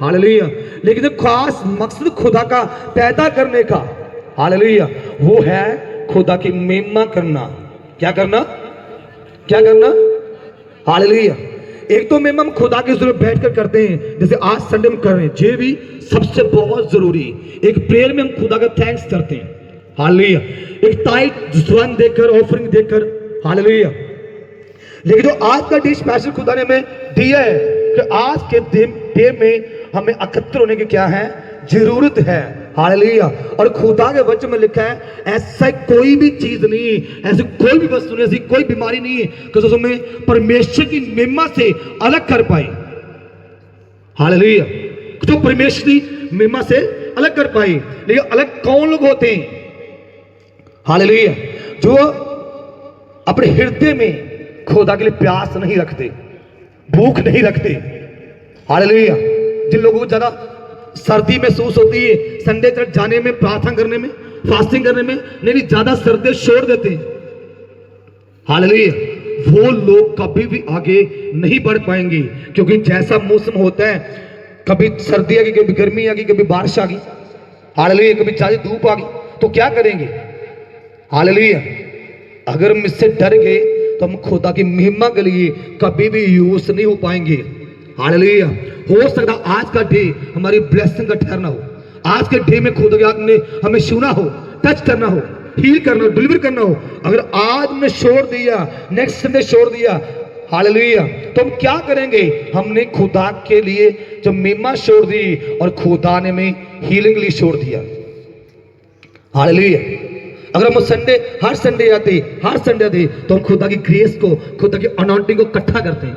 Hallelujah. लेकिन जो खास मकसद खुदा का पैदा करने का, हालेलुया, वो है खुदा की महिमा करना। क्या करना? क्या करना? हालेलुया। एक तो महिमा हम खुदा के जरूर बैठकर करते हैं, जैसे आज संडे में कर रहे हैं, ये भी सबसे बहुत जरूरी। एक प्रेयर में हम खुदा का थैंक्स करते हैं, हालेलुया, एक टाइट स्वर्ण देकर, ऑफरिंग देकर, हालेलुया। लेकिन जो आज का डे स्पेशल खुदा ने हमें दिया है कि आज के डे में हमें एकत्र होने की क्या है? जरूरत है, हालेलुया। और खुदा के वचन में लिखा है ऐसा कोई भी चीज नहीं, ऐसी कोई भी वस्तु नहीं, ऐसी कोई बीमारी नहीं है कि जो हमें परमेश्वर की महिमा से अलग कर पाए, हालेलुया। जो परमेश्वर की महिमा से अलग कर पाए। लेकिन अलग कौन लोग होते हैं? हालेलुया, जो अपने हृदय में खुदा के लिए प्यास नहीं रखते, भूख नहीं रखते, हालेलुया। जिन लोगों को ज्यादा सर्दी महसूस होती है संडे चर्च जाने में, प्रार्थना करने में, फास्टिंग करने में, नहीं ज्यादा सर्दी छोड़ देते हैं, हालेलुया, वो लोग कभी भी आगे नहीं बढ़ पाएंगे। क्योंकि जैसा मौसम होता है, कभी सर्दी आ गई, कभी गर्मी आ गई, कभी बारिश आ गई, हालेलुया, कभी ज्यादा धूप आ गई, तो क्या करेंगे? हालेलुया। अगर हम इससे डर गए तो हम खुदा की महिमा के लिए कभी भी यूज नहीं हो पाएंगे, हालेलुया। हो सकता आज का डे हमारी ब्लेसिंग का ठहरना हो, आज के डे में खुदा की आत्मा ने हमें छूना हो, टच करना हो, हील करना हो, डिलीवर करना हो। अगर आज हमने छोड़ दिया, नेक्स्ट संडे छोड़ दिया, हालेलुया, तो हम क्या करेंगे? हमने खुदा के लिए जो महिमा छोड़ दी और खुदा ने हमें हीलिंग के लिए छोड़ दिया, हालेलुया। अगर हम हर संडे आते तो हम खुदा की ग्रेस को, खुदा की अनॉइंटिंग को इकट्ठा करते हैं,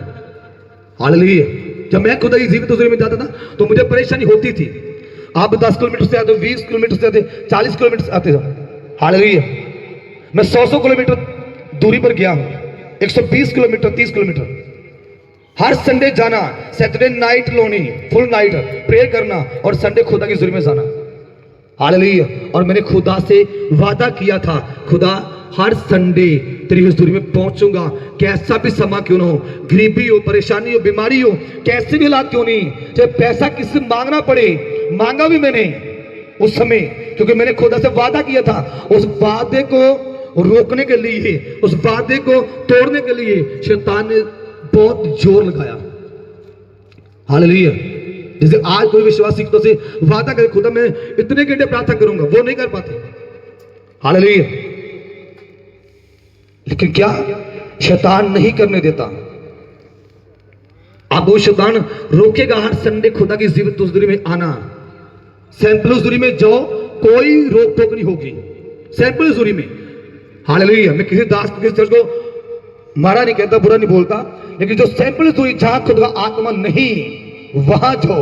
हालेलुया। जब मैं खुदा की जीवित हजूरी में जाता था तो मुझे परेशानी होती थी। आप 10 किलोमीटर से आते, 20 किलोमीटर से आते, 40 किलोमीटर से आते, हालेलुया। मैं 100 किलोमीटर दूरी पर गया हूं, 120 किलोमीटर, 30 किलोमीटर, हर संडे जाना, Saturday night Loni, full night prayer करना और संडे खुदा की हजूरी में जाना, हालेलुया। और मैंने खुदा से वादा किया था, खुदा हर संडे तेरी हजूरी में पहुंचूंगा, कैसा भी समा क्यों ना हो, गरीबी हो, परेशानी हो, बीमारी हो, कैसे भी हालात क्यों नहीं, चाहे पैसा किससे मांगना पड़े, मांगा भी मैंने उस समय, क्योंकि मैंने खुदा से वादा किया था। उस वादे को रोकने के लिए, उस वादे को तोड़ने के लिए शैतान ने बहुत जोर लगाया, हालेलुया। जैसे आज कोई विश्वासी खुदा से वादा करे, खुदा मैं इतने घंटे प्रार्थना करूंगा, वो नहीं कर पाते, हालेलुया। लेकिन क्या शैतान नहीं करने देता। अब वो शैतान रोकेगा हर संडे खुदा की जीवित हजूरी में आना। सैंपल हजूरी में जाओ, कोई रोक टोक नहीं होगी, सैंपल हजूरी में, हालेलुया। मैं किसी दास किसी चर्च को मारा नहीं कहता, बुरा नहीं बोलता, लेकिन जो सैंपल हजूरी जहां खुदा का आत्मा नहीं, वहां जाओ,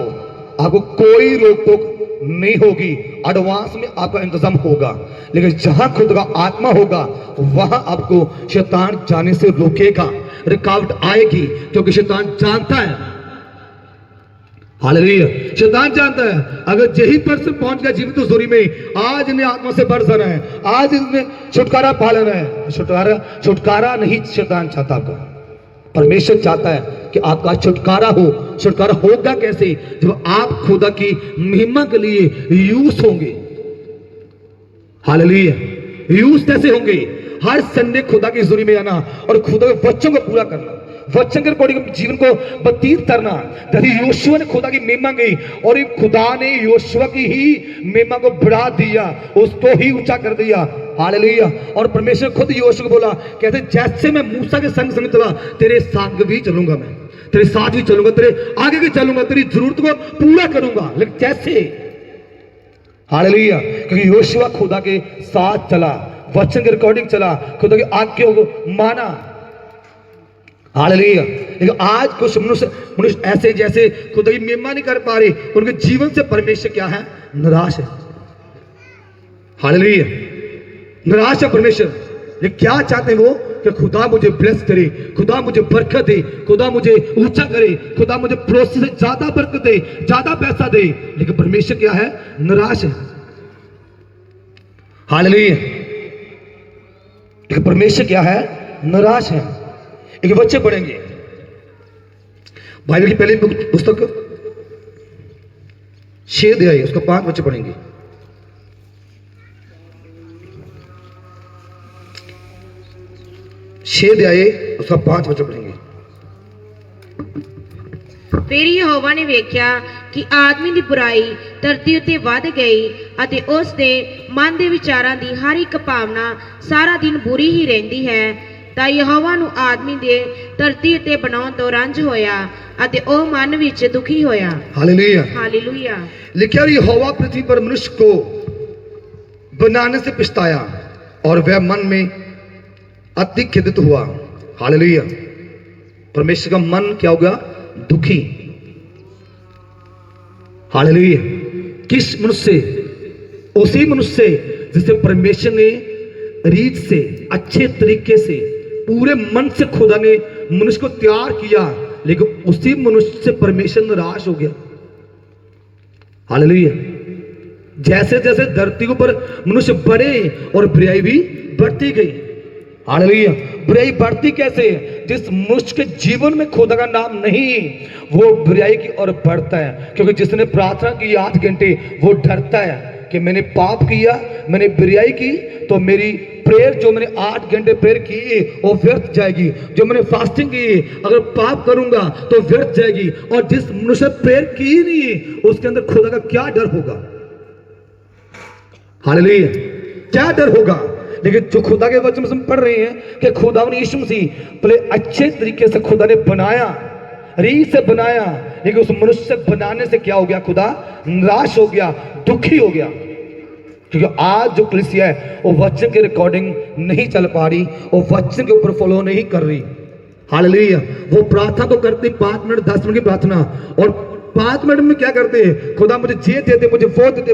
आपको कोई रोक टोक नहीं होगी, एडवांस में आपका इंतजाम होगा। लेकिन जहां खुद का आत्मा होगा वहां आपको शैतान जाने से रोकेगा, रुकावट आएगी, क्योंकि शैतान जानता है, हालेलुया, शैतान जानता है अगर यही पर्सन पहुंच गया जीवित हजूरी में, आज इन्हें आत्मा से बढ़ जाना है, आज इन्हें छुटकारा पा लेना है। छुटकारा नहीं शैतान चाहता आपका, परमेश्वर चाहता है कि आपका छुटकारा हो। छुटकारा होगा कैसे? जब आप खुदा की महिमा के लिए यूज होंगे, हालेलुया। यूज कैसे होंगे? हर संडे खुदा की हजूरी में आना और खुदा के वचन को पूरा करना, वचन के अकॉर्डिंग जीवन को व्यतीत करना। जैसे योशुआ ने खुदा की महिमा की और खुदा ने योशुआ की ही महिमा को बढ़ा दिया, उसको ही ऊंचा कर दिया, हालेलुया। और परमेश्वर खुद योशुआ को बोला, कहते जैसे मैं मूसा के संग संग चला, तेरे साथ भी चलूंगा, मैं तेरे साथ भी चलूंगा, तेरे आगे भी चलूंगा, तेरी जरूरत को पूरा करूंगा। लेकिन कैसे? हालेलुया, क्योंकि योशुआ खुदा के साथ चला, वचन के अकॉर्डिंग चला, खुदा की आज्ञा को माना, हालेलुया। लेकिन आज कुछ मनुष्य ऐसे जैसे खुदा की महिमा नहीं कर पा रहे, उनके जीवन से परमेश्वर क्या है? निराश है, हालेलुया, निराश है परमेश्वर। ये क्या चाहते हैं वो? कि खुदा मुझे ब्लेस करे, खुदा मुझे बरकत दे, खुदा मुझे ऊंचा करे, खुदा मुझे प्रोसेस से ज्यादा बरकत दे, ज्यादा पैसा दे। लेकिन परमेश्वर क्या है? निराश है, हालेलुया। लेकिन परमेश्वर क्या है? निराश है। एक बच्चे पढ़ेंगे बाइबल की पहली पुस्तक 6 अध्याय उसका 5 बच्चे पढ़ेंगे। छह अध्याय उसका 5 बच्चे पढ़ेंगे। फिर यहोवा ने वेख्या कि आदमी ਦੀ ਬੁਰਾਈ ਧਰਤੀ ਉੱਤੇ ਵੱਧ ਗਈ ਅਤੇ ਉਸ ਦੇ ਮਨ ਦੇ ਵਿਚਾਰਾਂ ਦੀ ਹਰ ਇੱਕ ਭਾਵਨਾ ਸਾਰਾ ਦਿਨ ਬੁਰੀ ਹੀ ਰਹਿੰਦੀ ਹੈ। ਤਾਂ ਯਹੋਵਾ ਨੂੰ ਆਦਮੀ ਦੇ ਧਰਤੀ ਉੱਤੇ ਬਣਾਉਣ ਤੋਂ ਰੰਜ ਹੋਇਆ ਅਤੇ ਉਹ ਮਨ ਵਿੱਚ ਦੁਖੀ ਹੋਇਆ। हालेलुया। हालेलुया। लिखा यहोवा पृथ्वी पर मनुष्य को बनाने से पछताया और वह मन में अति खिदित हुआ। हालेलुया। परमेश्वर का मन क्या होगा? दुखी। हालेलुया। किस मनुष्य से? उसी मनुष्य से जिसे परमेश्वर ने रीत से अच्छे तरीके से पूरे मन से खुदा ने मनुष्य को तैयार किया, लेकिन उसी मनुष्य से परमेश्वर निराश हो गया। हालेलुया। जैसे जैसे धरती के ऊपर मनुष्य बढ़े और बुराई भी बढ़ती गई। हालेलुया। बुराई बढ़ती कैसे? जिस मनुष्य के जीवन में खुदा का नाम नहीं, वो बुराई की ओर बढ़ता है। क्योंकि जिसने प्रार्थना की 8 घंटे, वो डरता है कि मैंने पाप किया, मैंने बुराई की, तो मेरी प्रेयर जो मैंने 8 घंटे प्रेयर की वो व्यर्थ जाएगी। जो मैंने फास्टिंग की, अगर पाप करूंगा तो व्यर्थ जाएगी। और जिस मनुष्य प्रेयर की नहीं, उसके अंदर खुदा का क्या डर होगा? हालेलुया। क्या डर होगा? लेकिन जो खुदा के वचन में हम पढ़ रहे हैं कि खुदा ने यीशु मसीह पहले अच्छे तरीके से खुदा ने बनाया, रीत से बनाया, लेकिन उस मनुष्य से बनाने से क्या हो गया? खुदा निराश हो गया, दुखी हो गया। क्योंकि आज जो कलीसिया है वो वचन के रिकॉर्डिंग नहीं चल पा रही, वो वचन के ऊपर फॉलो नहीं कर रही। हालेलुया। वो प्रार्थना तो करती 5 मिनट 10 मिनट की प्रार्थना, और 5 मिनट में क्या करते हैं? खुदा मुझे ये दे दे, मुझे वो दे दे,